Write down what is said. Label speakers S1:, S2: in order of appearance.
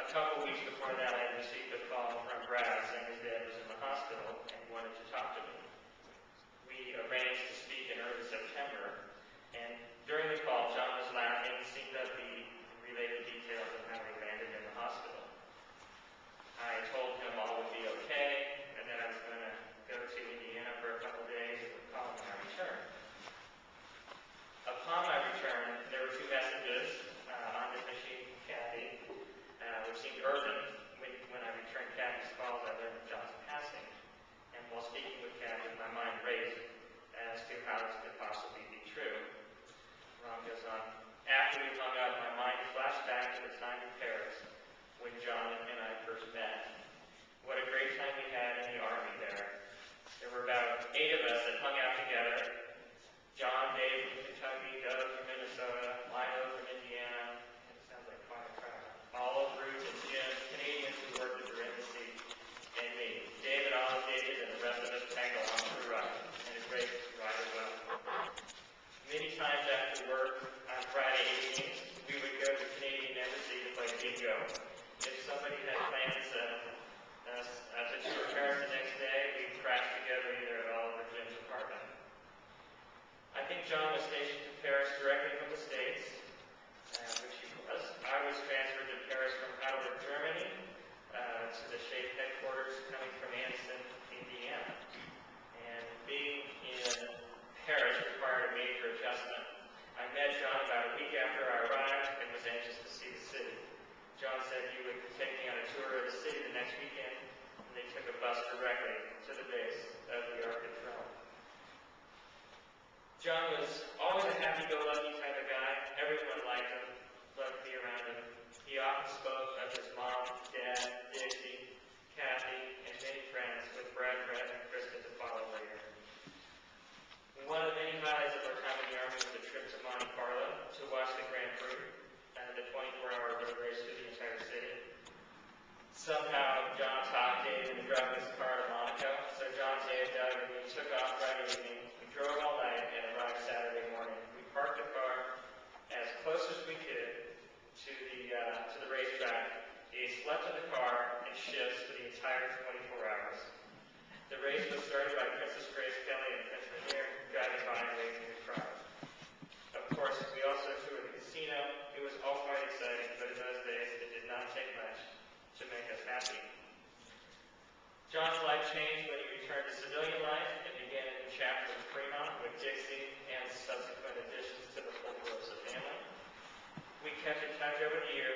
S1: A couple weeks before that, I received a call from Brad saying his dad was in the hospital and he wanted to talk to me. We arranged to speak in early September, and during the call, John was laughing, seemed upbeat, related details of how he landed in the hospital. I told him all would be okay, and that I was going to go to Indiana for a couple days and would call him when I returned. Upon my return, there were two messages on the machine, Kathy, which seemed urgent. When I returned Kathy's calls, I learned of John's passing. And while speaking with Kathy, my mind raced as to how this could possibly be true. Ron goes on. After we hung up, my mind flashed back to the time in Paris when John and I first met. What a great time we had in the Army there. There were about 8 of us that hung out together. John, Dave from Kentucky, Doug from Minnesota, Lino from Indiana. It sounds like quite a crowd. Olive, Ruth, and Jim, Canadians who worked at the embassy, and me. David, Olive, David, and the rest of us tagged along for the ride. And a great ride as well. Many times after work on Friday evenings, we would go to the Canadian embassy to play bingo. If somebody had plans to tour Paris the next day, we'd crash together either at Olive or Jim's apartment. I think John was stationed in Paris directly from the States, which he was. I was transferred to Paris from Heidelberg, Germany, to the SHAPE headquarters coming from Anniston, Indiana. And being in Paris required a major adjustment. I met John about a week after I arrived and was anxious to see the city. John said he would take me on a tour of the city the next weekend, and they took a bus directly to the base of the Arc de Triomphe. John was always a happy-go-lucky type of guy. Everyone liked him, loved to be around him. He often spoke of his mom, dad, Dixie, Kathy, and many friends, with Brad, and Krista to follow later. One of the many highlights of our time in the Army was a trip to Monte Carlo to watch the Grand Prix, the 24-hour road race through the entire city. Somehow, John talked Dave into driving his car to Monaco, so John, Dave, Doug, and we took off Friday evening. We drove all night and arrived Saturday morning. We parked the car as close as we could to the racetrack. He slept in the car and shifts for the entire 24 hours. The race was started by Princess Grace Kelly and Prince Rainier, driving by and waving the crowd. Of course, we also toured the casino. It was all quite exciting, but in those days, it did not take much to make us happy. John's life changed when he returned to civilian life and began a new chapter with Fremont, with Dixie, and subsequent additions to the Fulperosa family. We kept in touch over the years.